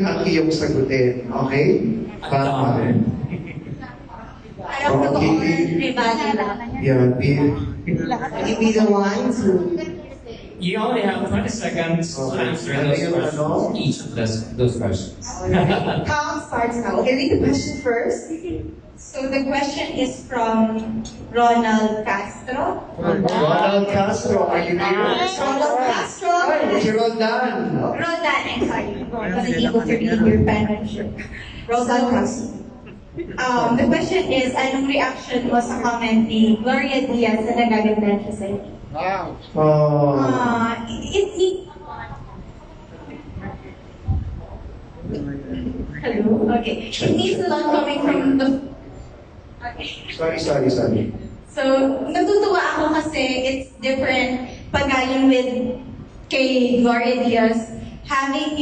ang iyong sagutin. Okay? Para Parang totoong ribali lang. yeah, Can you be the one to... You only have 20 seconds to answer those questions, each of those questions. Count starts now. Okay, read the question first. So the question is from Ronald Castro. Ronald Castro, are you here? Ronald Castro. Si Roldan. Roldan, I'm sorry. I wasn't able to read your penmanship. Ronald Castro. The question is, anong reaction mo sa comment ni Gloria Diaz na nagaganda siya sa'yo? Oh. Hello? Okay. It needs a lot coming from the... Okay. Sorry. So, natutuwa ako kasi it's different pagaling with kay Gloria Diaz having,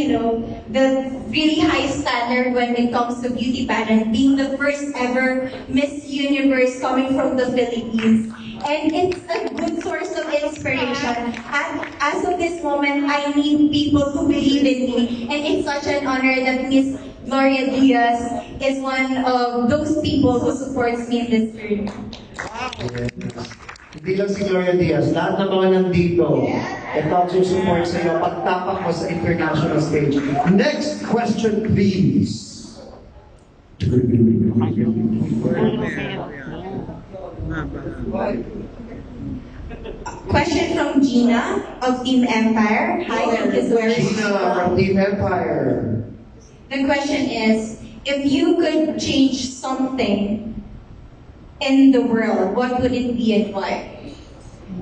the really high standard when it comes to beauty pageant, being the first ever Miss Universe coming from the Philippines. And it's a good source of inspiration. And as of this moment, I need people to believe in me. And it's such an honor that Miss Gloria Diaz is one of those people who supports me in this journey. Hindi lang si Gloria Diaz, lahat ng mga nandito. Ito ang support sa iyo pagtapak mo sa international stage. Next question, please. Question from Gina of Team Empire. Hi, thank you so much. Gina from Team Empire. The question is, if you could change something in the world, what would it be and why?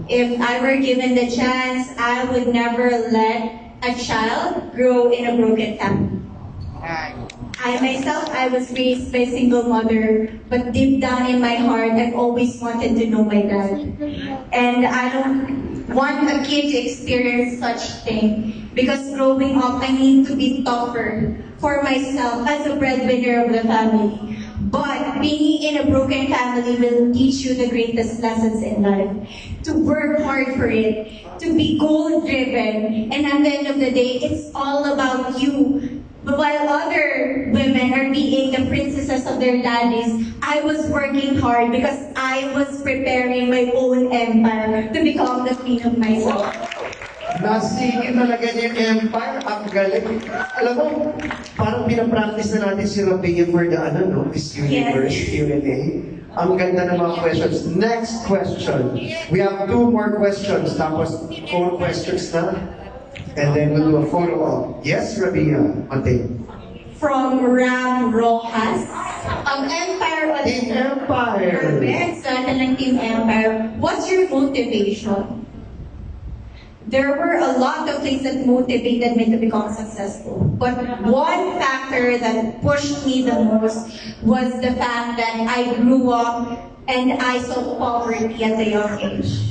If I were given the chance, I would never let a child grow in a broken family. I was raised by a single mother, but deep down in my heart, I've always wanted to know my dad. And I don't want a kid to experience such thing, because growing up, I need to be tougher for myself as a breadwinner of the family. But being in a broken family will teach you the greatest lessons in life. To work hard for it, to be goal-driven, and at the end of the day, it's all about you. But while other women are being the princesses of their daddies, I was working hard because I was preparing my own empire to become the queen of myself. Nasingit talaga niya yung Empire, ang galing. Alam mo, parang pinapractice na natin si Rabiya for the Miss Universe, Q&A. Ang ganda ng mga questions. Next question. We have 2 more questions, tapos 4 questions na. And then we'll do a photo op. Yes, Rabiya, Mateo. From Ram Rojas of Empire. Team Empire. Perfect. So, ito ng Team Empire. What's your motivation? There were a lot of things that motivated me to become successful. But one factor that pushed me the most was the fact that I grew up and I saw poverty at a young age.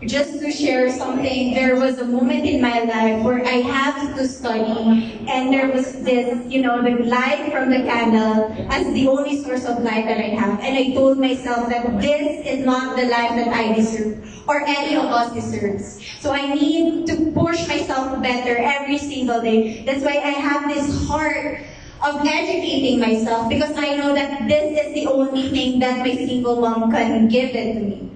Just to share something, there was a moment in my life where I had to study, and there was this, the light from the candle as the only source of light that I have. And I told myself that this is not the life that I deserve, or any of us deserves. So I need to push myself better every single day. That's why I have this heart of educating myself, because I know that this is the only thing that my single mom can give it to me.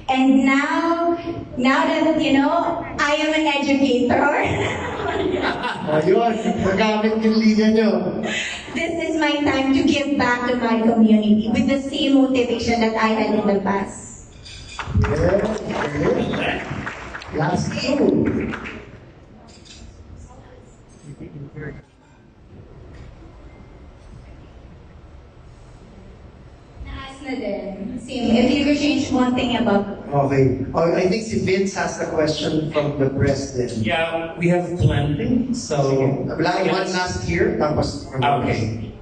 And now that, I am an educator. Ayun, magamit yung linya nyo. This is my time to give back to my community with the same motivation that I had in the past. Yeah. Last 2. Naas na din. Same. If you could change one thing about Okay. Oh, I think si Vince has the question from the president. Yeah, we have plenty, so... Sige. One last here, tapos... Okay.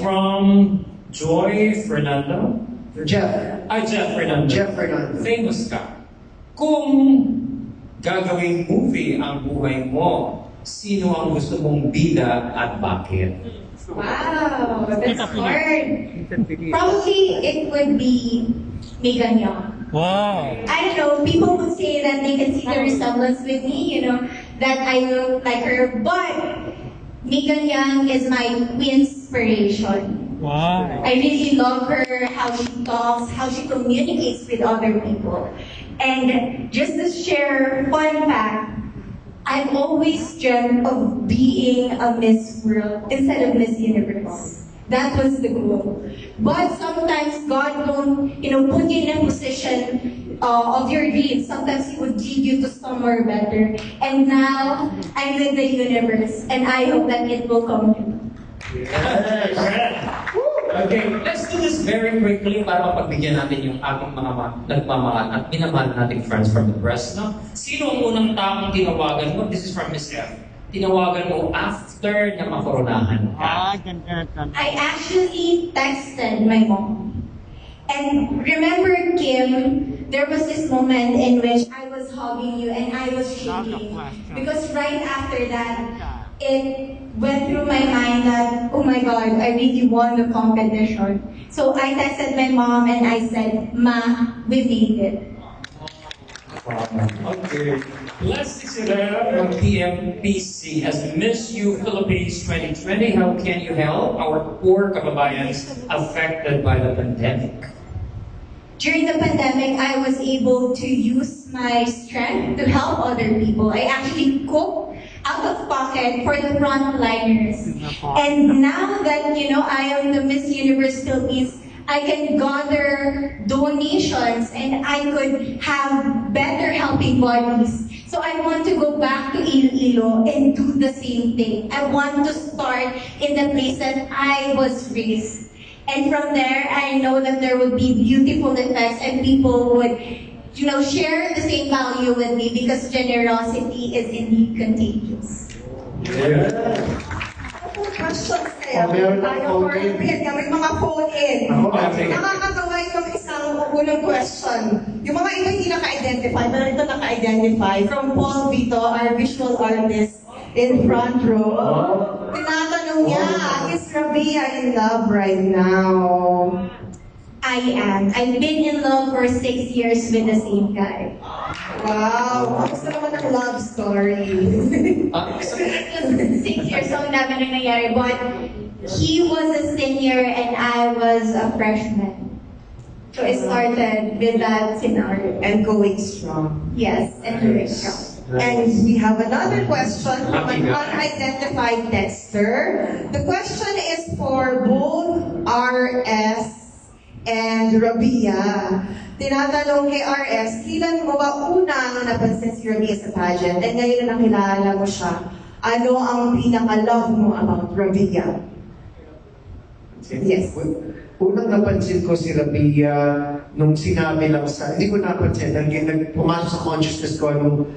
From Joy Fernando. Jeff. Jeff Fernando. Jeff Fernando. Famous ka. Kung gagawing movie ang buhay mo, sino ang gusto mong bida at bakit? Wow, that's hard. Probably it would be Megan Young. Wow. I don't know, people would say that they can see the resemblance with me, that I look like her, but Megan Young is my inspiration. Wow. I really love her, how she talks, how she communicates with other people. And just to share fun fact, I've always dreamt of being a Miss World instead of Miss Universe. That was the goal. But sometimes God don't, put you in a position of your dreams. Sometimes He would lead you to somewhere better. And now, I'm in the universe. And I hope that it will come true. Okay, let's do this very quickly para mapagbigyan natin yung ating mga nagmamahal at minamahal nating friends from the press. No? Sino ang unang taong tinawagan mo? This is from Miss F. Tinawagan mo after na makoronahan ka. I actually texted my mom. And remember, Kim, there was this moment in which I was hugging you and I was shaking. Because right after that, it went through my mind that, oh my God, I really won the competition. So I texted my mom and I said, Ma, we made it. Okay. Leslie Sierra from TMPC as Miss U Philippines 2020. How can you help our poor kababayans affected by the pandemic? During the pandemic, I was able to use my strength to help other people. I actually cooked out of pocket for the frontliners. And now that, I am the Miss Universe Philippines, I can gather donations and I could have better helping bodies. So I want to go back to Iloilo and do the same thing. I want to start in the place that I was raised. And from there, I know that there will be beautiful effects and people would, share the same value with me because generosity is indeed contagious. Questions kaya. Meron ng Tayo for phone-in. may mga phone-in. Okay. Nakakatawa yung isang unang question. Yung mga iba hindi naka-identify, pero ito naka-identify. From Paul Vito, our visual artist in front row. Tinatanong niya, is Rabiya in love right now? I am. I've been in love for 6 years with the same guy. Wow, kamusta naman ang love story? It was 6 years, so ang dami na nangyari. But he was a senior and I was a freshman. So it started with that scenario. And going strong. Yes, and very strong. And we have another question from an unidentified texter. The question is for both RS and Rabiya. Tinatanong kay RS, kailan mo ba unang napansin si Rabiya sa pageant? And ngayon na nakilala mo siya, ano ang pinaka-love mo about Rabiya? Yes. Unang napansin ko si Rabiya nung sinabi lang hindi ko napansin, pumasok sa consciousness ko nung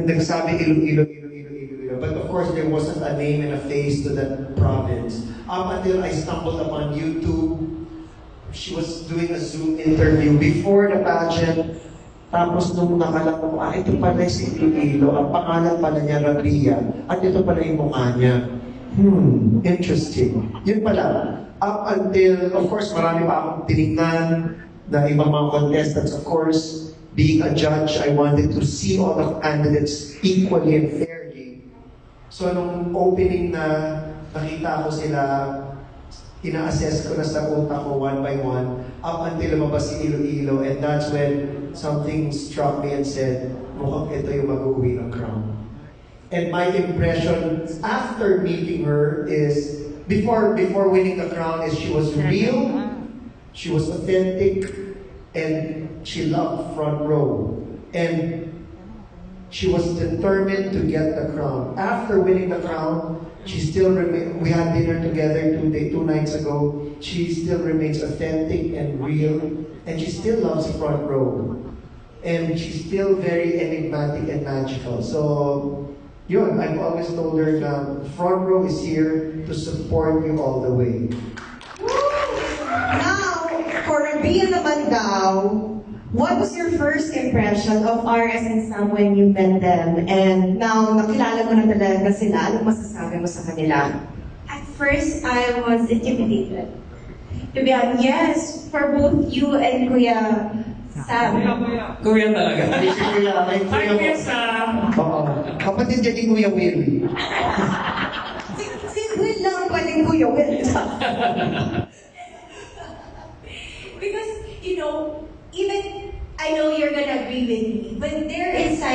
nagsabi Iloilo. But of course, there wasn't a name and a face to that province. Up until I stumbled upon YouTube, she was doing a Zoom interview before the pageant. Tapos nung nakalang ko, ito pala si Iloilo, ang pangalan pala niya Rabiya, at ito pala yung mukha niya. Interesting. Yun pala. Up until, of course, marami pa akong tinignan na ibang mga contestants. Of course, being a judge, I wanted to see all the candidates equally and fairly. So nung opening na nakita ko sila, ina-assess ko na sa utak ko one by one up until lumabas si Iloilo, and that's when something struck me and said, mukhang ito yung mag-uwi ng crown. And my impression after meeting her is, before winning the crown, is she was real, she was authentic, and she loved front row. And she was determined to get the crown. After winning the crown, she still remains. We had dinner together 2 nights ago. She still remains authentic and real, and she still loves front row. And she's still very enigmatic and magical. So, yun, I've always told her na front row is here to support you all the way. Now, for Rabiya naman daw, what was your first impression of RS and Sam when you met them? And now, nakilala mo na talaga sila. Anong masasabi mo sa kanila? At first, I was intimidated. To be honest, yes, for both you and Kuya Sam. Kuya talaga. Hindi si Kuya, ay Hi, Kuya Kuya Sam! Oo. Kapatid niya ni Kuya Will.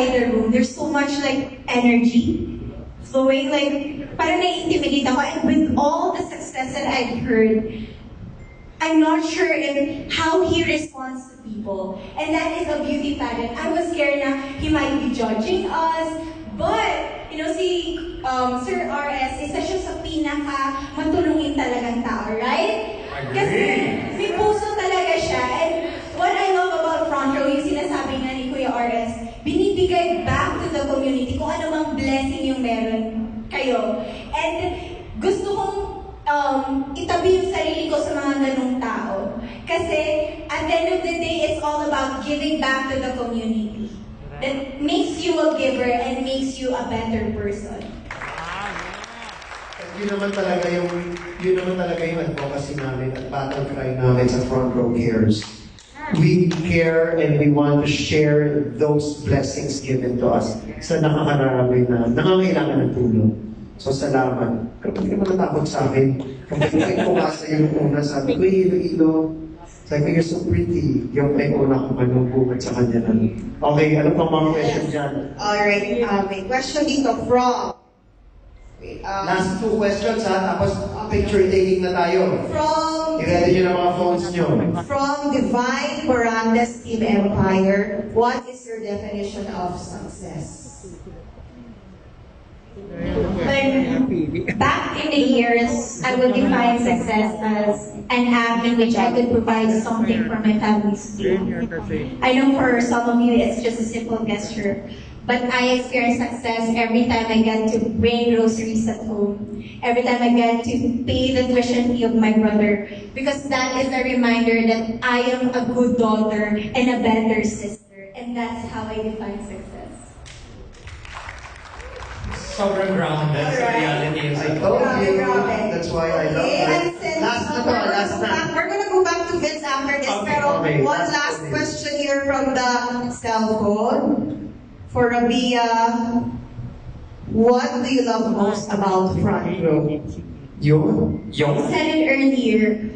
inside the room, there's so much like energy flowing, like parang nai-intimidate ako. And with all the success that I've heard, I'm not sure if how he responds to people. And that is a beauty pageant. I was scared na he might be judging us. But, you know, si Sir RS, isa siya sa pinaka matulungin talagang tao, right? Kasi may puso talaga siya. And what I love about Front Row, yung sinasabi nga ni Kuya RS, binibigay back to the community kung ano mang blessing yung meron kayo. And gusto kong itabi yung sarili ko sa mga ganung tao. Kasi at the end of the day, it's all about giving back to the community. That makes you a giver and makes you a better person. Yun naman talaga yung advocacy namin at battle cry namin sa Front Row Cares. We care and we want to share those blessings given to us sa nakakarami na nangangailangan ng tulong. So, salamat. Kapag hindi naman natakot sa akin, kapag hindi pumasa yung una, sabi ko, Ilo. Sabi ko, you're so pretty. Yung may una kong anong bungad sa kanya na. Okay, ano pang mga question dyan? Alright, may question dito from... Last 2 questions ha, tapos picture taking na tayo. From... I-ready nyo na mga phones nyo. From Divine Barandas Team Empire, what is your definition of success? When back in the years, I would define success as an act in which I could provide something for my family's needs. I know for some of you it's just a simple gesture, but I experience success every time I get to bring groceries at home, every time I get to pay the tuition fee of my brother, because that is a reminder that I am a good daughter and a better sister, and that's how I define success. Sobrang grounded sa reality. I told you. That's why I love it. Last na to, last na. We're gonna go back to Vince after this, pero okay. one last question here from the cell phone. For Rabiya, what do you love most about Front Row? Yun? I said it earlier.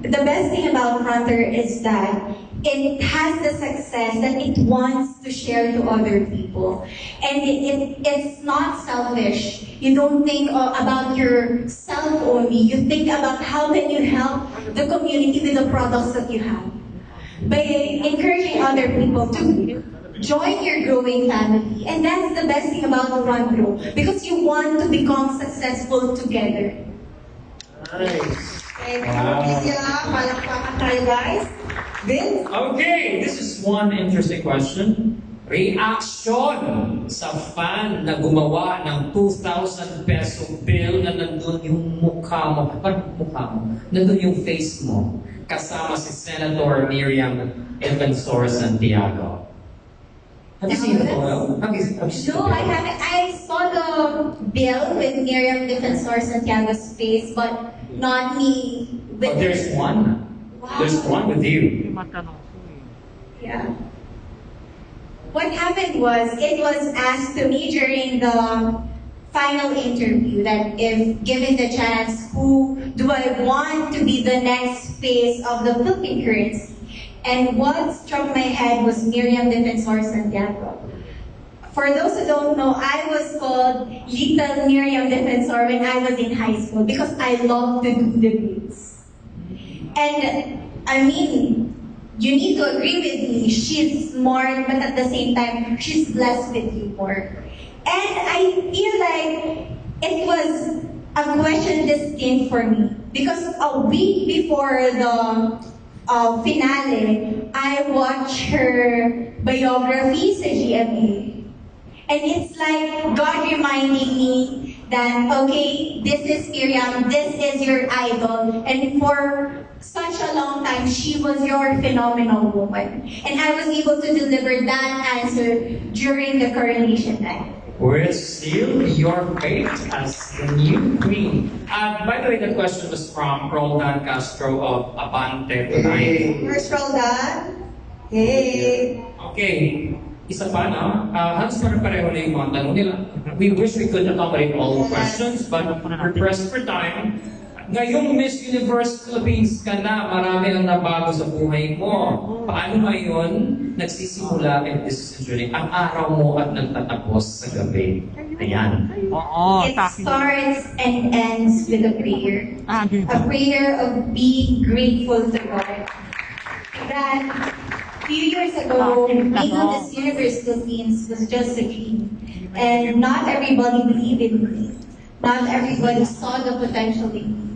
The best thing about Fronter is that it has the success that it wants to share to other people. And it's not selfish. You don't think about yourself only. You think about how can you help the community with the products that you have. By encouraging other people to join your growing family. And that's the best thing about Front Row. Because you want to become successful together. Nice. Thank you, Rabiya. Palakpakan tayo, guys. Vince? Okay, this is one interesting question. Reaction sa fan na gumawa ng 2,000 peso bill na nandun yung mukha mo. Parang mukha mo. Nandun yung face mo. Kasama si Senator Miriam Defensor Santiago. Have you seen the photo? Have you seen No, the I photo? haven't. I saw the bill with Miriam Defensor Santiago's face, but not me. But there's one. Wow. There's one with you. Yeah. What happened was, it was asked to me during the final interview that if given the chance, who do I want to be the next face of the Philippine currency? And what struck my head was Miriam Defensor Santiago. For those who don't know, I was called Little Miriam Defensor when I was in high school because I loved to do debates. And I mean, you need to agree with me, she's smart, but at the same time, she's blessed with humor. And I feel like it was a question destined for me because a week before the finale, I watched her biography sa GMA. And it's like God reminding me that, okay, this is Miriam, this is your idol. And for such a long time, she was your phenomenal woman. And I was able to deliver that answer during the coronation night. Will seal your fate as the new queen. By the way, the question was from Roldan Castro of Abante tonight. Where's Roldan? Hey! Okay, isa pa na, halos pareho na yung mga tanong nila. We wish we could accommodate all questions, but we're pressed for time. Ngayong Miss Universe Philippines ka na, marami ang nabago sa buhay mo. Paano ngayon nagsisimula, and this is the journey, ang araw mo at nagtatapos sa gabi? Ayan. It starts and ends with a prayer. A prayer of being grateful to God. That few years ago, being on this Universe Philippines was just a dream. And not everybody believed in me. Not everybody saw the potential in me.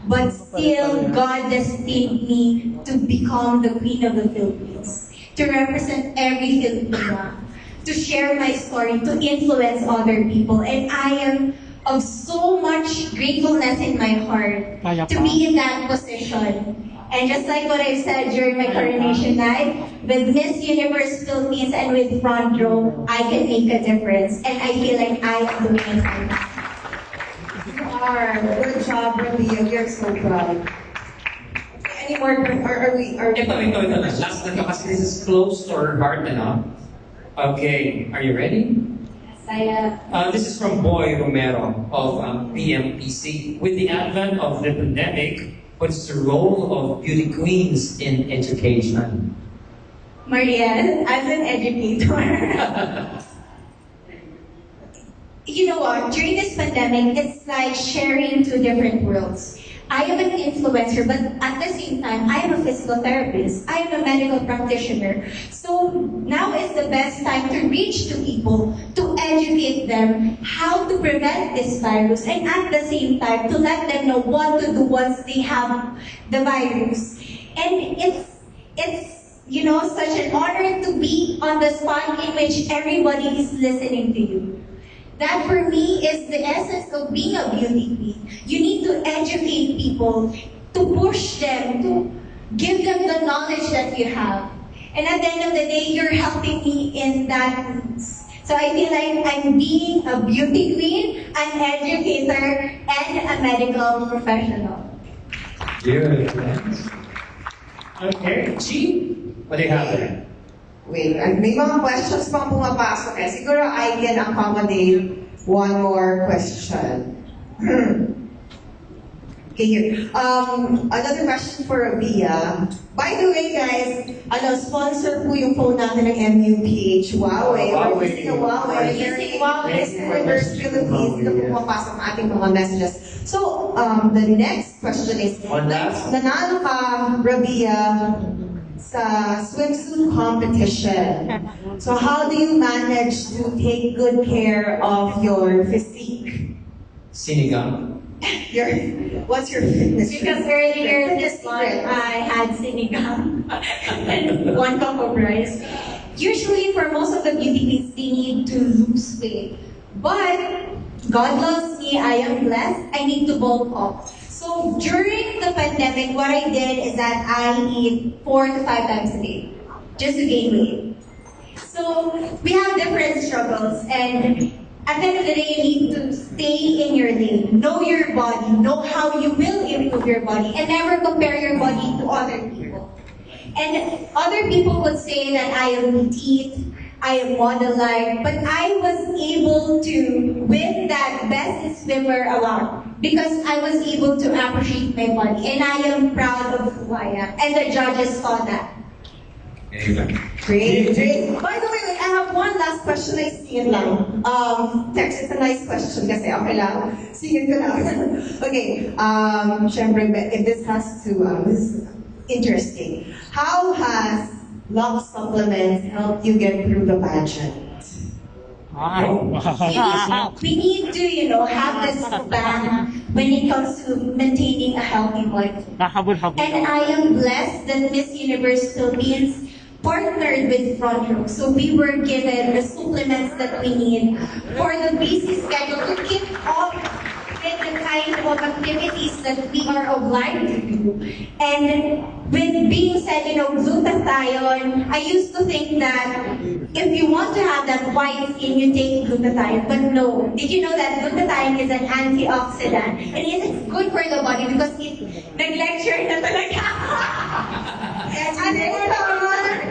But still, God destined me to become the Queen of the Philippines. To represent every Filipina. To share my story, to influence other people. And I am of so much gratefulness in my heart to be in that position. And just like what I said during my coronation night, with Miss Universe Philippines and with Front Row, I can make a difference. And I feel like I am doing it for now. Good job, Rabiya. You're so proud. Any more? Are we? Ito na. Last na to kasi this is close to our heart, ano? Okay, are you ready? Saya. This is from Boy Romero of PMPC. With the advent of the pandemic, what's the role of beauty queens in education? Marielle, as an educator. You know what? During this pandemic, it's like sharing two different worlds. I am an influencer, but at the same time, I am a physical therapist. I am a medical practitioner. So now is the best time to reach to people, to educate them how to prevent this virus, and at the same time, to let them know what to do once they have the virus. And it's such an honor to be on the spot in which everybody is listening to you. That for me is the essence of being a beauty queen. You need to educate people, to push them, to give them the knowledge that you have. And at the end of the day, you're helping me in that means. So I feel like I'm being a beauty queen, an educator, and a medical professional. Good. Okay, G, what do you have there? Wait, may mga questions pang pumapasok eh. Siguro I can accommodate one more question. Okay, here. Another question for Rabiya. By the way, guys, sponsor po yung phone natin ng MUPH. Huawei. We're using a Huawei. Using Huawei Universe Philippines na pumapasok ng ating mga messages. So, the next question is, nanalo ka, Rabiya, sa swimsuit competition. So how do you manage to take good care of your physique? Sinigang. What's your fitness? Because earlier this month, I had sinigang and 1 cup of rice. Usually for most of the beauty queens, they need to lose weight. But God loves me, I am blessed, I need to bulk up. So during the pandemic, what I did is that I eat 4 to 5 times a day, just to gain weight. So we have different struggles, and at the end of the day, you need to stay in your lane. Know your body, know how you will improve your body, and never compare your body to other people. And other people would say that I am petite, I am model-like, but I was able to win that best swimmer award because I was able to appreciate my body, and I am proud of who I am, and the judges saw that. Great. By the way, I have one last question. I singit lang. Text, it's a nice question kasi okay lang. Singit ko lang. Okay. Syempre, if this has to, this is interesting. How has love supplements helped you get through the pageant? We need to, have this span when it comes to maintaining a healthy body. And I am blessed that Miss Universe Philippines partnered with Front Row. So we were given the supplements that we need for the busy schedule to keep up with the kind of activities that we are obliged to do. And with being said, glutathione, I used to think that if you want to have that white skin, you take glutathione. But no. Did you know that glutathione is an antioxidant? And it's good for the body because it nag-lecture na talaga.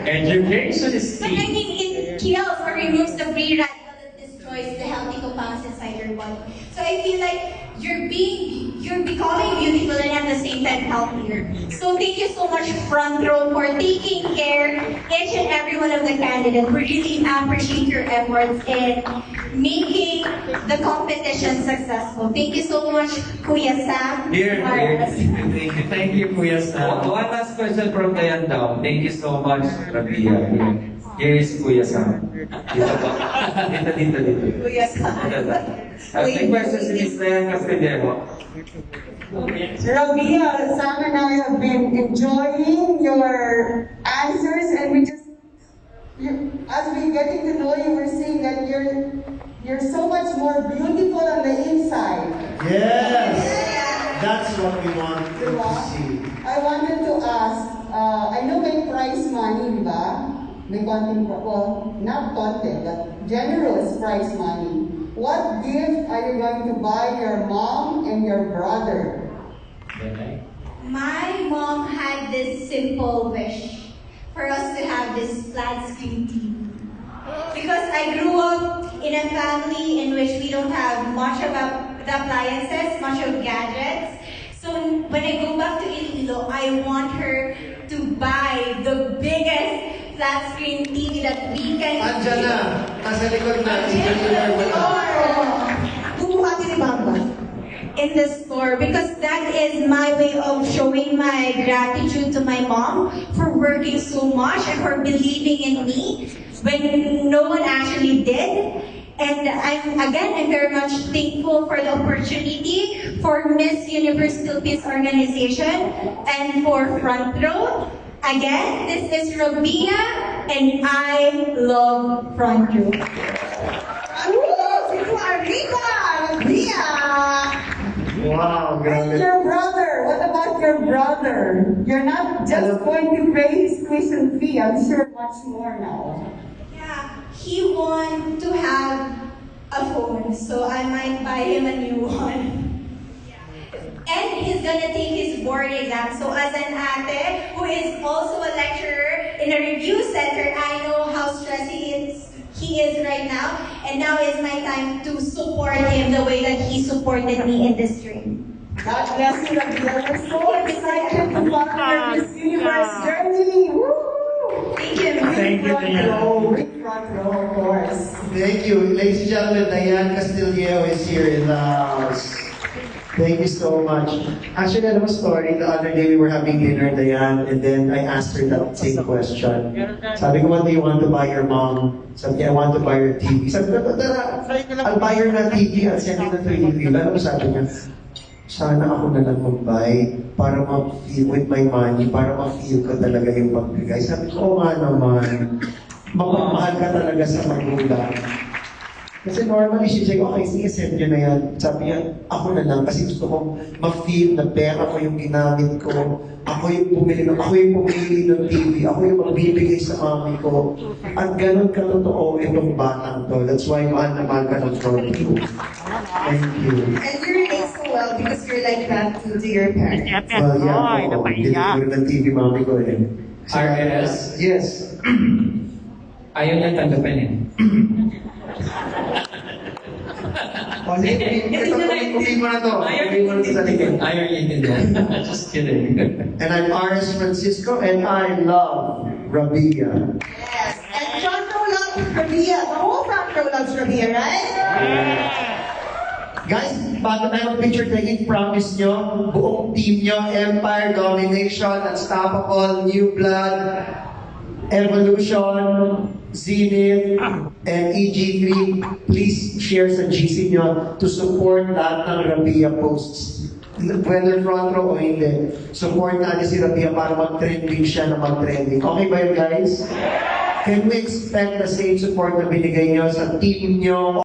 Education is But I key. think it kills or removes the free radical that destroys the healthy compounds inside your body. So So I feel like you're becoming beautiful and at the same time healthier. So thank you so much, front row, for taking care each and every one of the candidates. We really appreciate your efforts in making the competition successful. Thank you so much, Kuya Sam. Here, thank you, Kuya Sam. One last question from Dayan daw. Thank you so much, Rabiya. Here is Kuya Sam. Dito po. Dito. Kuya Sam. May question si Miss Dayan Castillero. Rabiya, Sam and I have been enjoying your answers, and as we getting to know you, we're seeing that you're so much more beautiful on the inside. Yes! That's what we want to see. I wanted to ask, I know may prize money, di ba? May konting, well, not konting, but generous prize money. What gift are you going to buy your mom and your brother? My mom had this simple wish for us to have this flat screen TV. Because I grew up in a family in which we don't have much of the appliances, much of gadgets. So when I go back to Iloilo, I want her to buy the biggest flat screen TV that we can Andiyan na! Nasa likod na. Bumuhati ni Bamba. in the store, because that is my way of showing my gratitude to my mom for working so much and for believing in me when no one actually did. And I'm very much thankful for the opportunity for Miss Universe Philippines organization and for Front Row. Again, this is Rabiya, and I love Front Row. Rabiya! Wow, And grabe. your brother, what about your brother? You're not just going to pay his tuition fee, I'm sure much more now. Yeah, he wants to have a phone, so I might buy him a new one. And he's gonna take his board exam. So as an ate who is also a lecturer in a review center, I know how stressed he is right now. And now is my time to support him the way that he supported me in this dream. God bless you, Rabiya. We're so excited to follow your Miss Universe journey. Woo! Thank you. Thank you, Dayan. Big front row, of course. Thank you. Ladies and gentlemen, Dayan Castillero is here in the house. Thank you so much. Actually, I have a story. The other day we were having dinner, Dayan, and then I asked her that same question. Sabi ko, what do you want to buy your mom? Sabi niya, I want to buy her TV. Sabi ko, tara, I'll buy her na TV. I'll send you the 3D reel. Ano sabi niya? Sana ako na lang mag-buy para ma-feel with my money, para ma-feel ko talaga yung pagbigay. Sabi ko, oo nga naman, mapamahal ka talaga sa magulang. Kasi normally, she said, okay, sige, send nyo na yan. Sabi niya, ako na lang, kasi gusto kong ma-feel na pera ko yung ginamit ko. Ako yung pumili ng TV. Ako yung magbibigay sa mami ko. At ganun katotoo itong batang to. That's why mahal na mahal ka ng Front Row. Thank you. And you relate so well because you're like that to your parents. Well, yeah, oo. Binigay ng TV mami ko eh. RS? Yes. Ayaw niya tanggapin eh. Umin mo na to. Umin mo na to sa likod. Ayaw niya intindihan. Just kidding. And I'm R.S. Francisco, and I love Rabiya. Yes. And front row loves Rabiya. The whole front row loves Rabiya, right? Guys, bago tayo mag-picture taking, promise nyo, buong team nyo, Empire, Domination, Unstoppable, New Blood, Evolution, Zenith, and EG3, please share sa GC nyo to support lahat ng Rabiya posts. Whether front row o hindi. Support natin si Rabiya para mag-trending siya na mag-trending. Okay ba yun, guys? Can we expect the same support na binigay nyo sa team nyo?